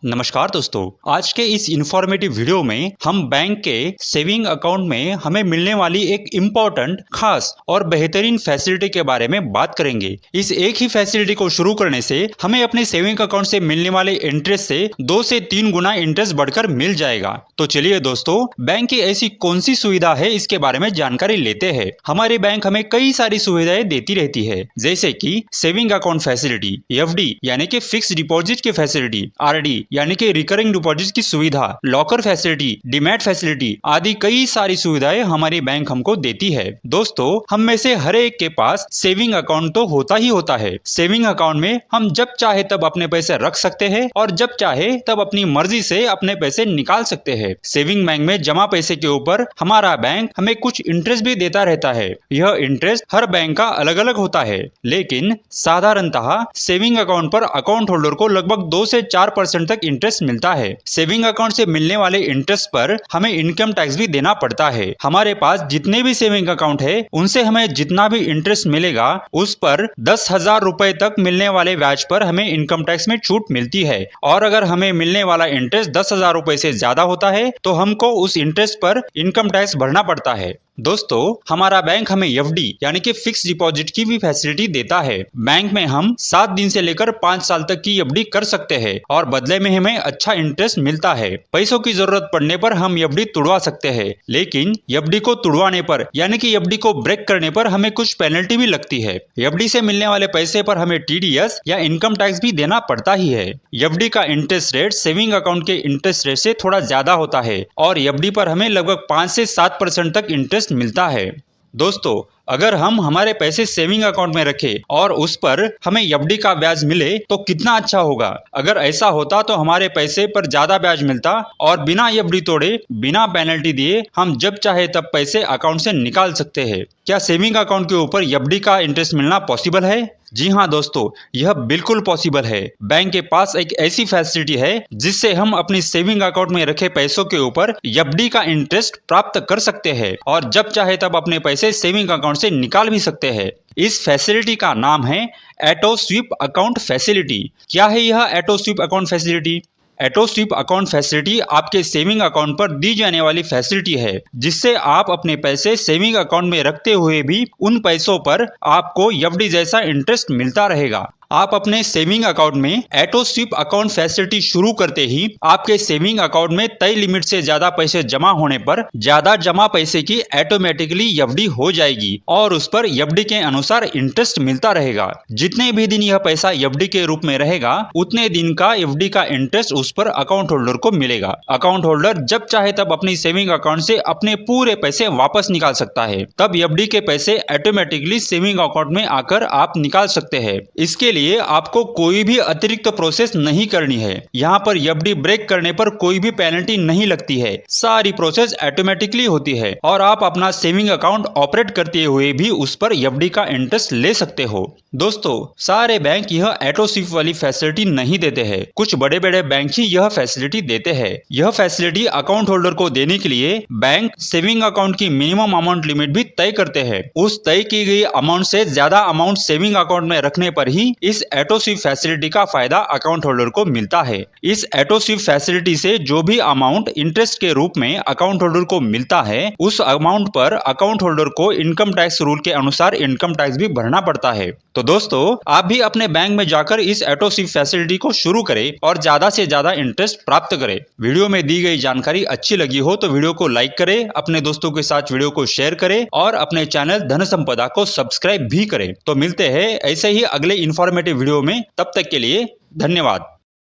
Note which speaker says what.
Speaker 1: नमस्कार दोस्तों, आज के इस इंफॉर्मेटिव वीडियो में हम बैंक के सेविंग अकाउंट में हमें मिलने वाली एक इम्पोर्टेंट, खास और बेहतरीन फैसिलिटी के बारे में बात करेंगे। इस एक ही फैसिलिटी को शुरू करने से हमें अपने सेविंग अकाउंट से मिलने वाले इंटरेस्ट से 2 से 3 गुना इंटरेस्ट बढ़कर मिल जाएगा। तो चलिए दोस्तों, बैंक की ऐसी कौन सी सुविधा है इसके बारे में जानकारी लेते हैं। हमारे बैंक हमें कई सारी सुविधाएं देती रहती है, जैसे कि सेविंग अकाउंट फैसिलिटी, एफडी यानी कि फिक्स डिपॉजिट की फैसिलिटी, आरडी यानी कि रिकरिंग डिपॉजिट की सुविधा, लॉकर फैसिलिटी, डीमैट फैसिलिटी आदि कई सारी सुविधाएं हमारी बैंक हमको देती है। दोस्तों, हम में से हर एक के पास सेविंग अकाउंट तो होता ही होता है। सेविंग अकाउंट में हम जब चाहे तब अपने पैसे रख सकते हैं और जब चाहे तब अपनी मर्जी से अपने पैसे निकाल सकते हैं। सेविंग बैंक में जमा पैसे के ऊपर हमारा बैंक हमें कुछ इंटरेस्ट भी देता रहता है। यह इंटरेस्ट हर बैंक का अलग अलग होता है, लेकिन साधारणतः सेविंग अकाउंट पर अकाउंट होल्डर को लगभग 2 से 4% तक इंटरेस्ट मिलता है। सेविंग अकाउंट से मिलने वाले इंटरेस्ट पर हमें इनकम टैक्स भी देना पड़ता है। हमारे पास जितने भी सेविंग अकाउंट है उनसे हमें जितना भी इंटरेस्ट मिलेगा उस पर 10,000 रुपए तक मिलने वाले ब्याज पर हमें इनकम टैक्स में छूट मिलती है। और अगर हमें मिलने वाला इंटरेस्ट 10,000 रुपए से ज्यादा होता है तो हमको उस इंटरेस्ट पर इनकम टैक्स भरना पड़ता है। दोस्तों, हमारा बैंक हमें एफडी यानी कि फिक्स डिपॉजिट की भी फैसिलिटी देता है। बैंक में हम 7 दिन से लेकर 5 साल तक की एफडी कर सकते हैं और बदले में हमें अच्छा इंटरेस्ट मिलता है। पैसों की जरूरत पड़ने पर हम एफडी तुड़वा सकते हैं, लेकिन एफडी को तुड़वाने पर यानी कि एफडी को ब्रेक करने पर हमें कुछ पेनल्टी भी लगती है। एफडी से मिलने वाले पैसे पर हमें टीडीएस या इनकम टैक्स भी देना पड़ता ही है। एफडी का इंटरेस्ट रेट सेविंग अकाउंट के इंटरेस्ट रेट से थोड़ा ज्यादा होता है और एफडी पर हमें लगभग 5 से 7% तक इंटरेस्ट मिलता है। दोस्तों, अगर हम हमारे पैसे सेविंग अकाउंट में रखें और उस पर हमें एफडी का ब्याज मिले तो कितना अच्छा होगा। अगर ऐसा होता तो हमारे पैसे पर ज्यादा ब्याज मिलता और बिना एफडी तोड़े, बिना पेनल्टी दिए हम जब चाहे तब पैसे अकाउंट से निकाल सकते हैं। क्या सेविंग अकाउंट के ऊपर एफडी का इंटरेस्ट मिलना पॉसिबल है? जी हाँ दोस्तों, यह बिल्कुल पॉसिबल है। बैंक के पास एक ऐसी फैसिलिटी है जिससे हम अपनी सेविंग अकाउंट में रखे पैसों के ऊपर एफडी का इंटरेस्ट प्राप्त कर सकते हैं और जब चाहे तब अपने पैसे सेविंग अकाउंट से निकाल भी सकते हैं। इस फैसिलिटी का नाम है ऑटो स्वीप अकाउंट फैसिलिटी। क्या है यह auto SVEEP account facility? Auto SVEEP account facility आपके सेविंग अकाउंट पर दी जाने वाली फैसिलिटी है, जिससे आप अपने पैसे सेविंग अकाउंट में रखते हुए भी उन पैसों पर आपको एफडी जैसा इंटरेस्ट मिलता रहेगा। आप अपने सेविंग अकाउंट में ऑटो स्वीप अकाउंट फैसिलिटी शुरू करते ही आपके सेविंग अकाउंट में तय लिमिट से ज्यादा पैसे जमा होने पर ज्यादा जमा पैसे की ऑटोमेटिकली एफडी हो जाएगी और उस पर एफडी के अनुसार इंटरेस्ट मिलता रहेगा। जितने भी दिन यह पैसा एफडी के रूप में रहेगा उतने दिन का एफडी का इंटरेस्ट उस पर अकाउंट होल्डर को मिलेगा। अकाउंट होल्डर जब चाहे तब अपनी सेविंग अकाउंट से अपने पूरे पैसे वापस निकाल सकता है। तब एफडी के पैसे ऑटोमेटिकली सेविंग अकाउंट में आकर आप निकाल सकते हैं। इसके लिए आपको कोई भी अतिरिक्त प्रोसेस नहीं करनी है। यहाँ पर एफडी ब्रेक करने पर कोई भी पेनल्टी नहीं लगती है। सारी प्रोसेस ऑटोमेटिकली होती है और आप अपना सेविंग अकाउंट ऑपरेट करते हुए भी उस पर एफडी का इंटरेस्ट ले सकते हो। दोस्तों, सारे बैंक यह ऑटो स्वीप वाली फैसिलिटी नहीं देते हैं। कुछ बड़े बड़े बैंक ही यह फैसिलिटी देते हैं। यह फैसिलिटी अकाउंट होल्डर को देने के लिए बैंक सेविंग अकाउंट की मिनिमम अमाउंट लिमिट भी तय करते हैं। उस तय की गई अमाउंट से ज्यादा अमाउंट सेविंग अकाउंट में रखने पर ही इस ऑटो स्वीप फैसिलिटी का फायदा अकाउंट होल्डर को मिलता है। इस ऑटो स्वीप फैसिलिटी से जो भी अमाउंट इंटरेस्ट के रूप में अकाउंट होल्डर को मिलता है उस अमाउंट पर अकाउंट होल्डर को इनकम टैक्स रूल के अनुसार इनकम टैक्स भी भरना पड़ता है। तो दोस्तों, आप भी अपने बैंक में जाकर इस ऑटो स्वीप फैसिलिटी को शुरू करें और ज्यादा से ज्यादा इंटरेस्ट प्राप्त करें। वीडियो में दी गई जानकारी अच्छी लगी हो तो वीडियो को लाइक करें, अपने दोस्तों के साथ वीडियो को शेयर करें और अपने चैनल धन संपदा को सब्सक्राइब भी करें। तो मिलते हैं ऐसे ही अगले इंफॉर्मेटिव वीडियो में। तब तक के लिए धन्यवाद।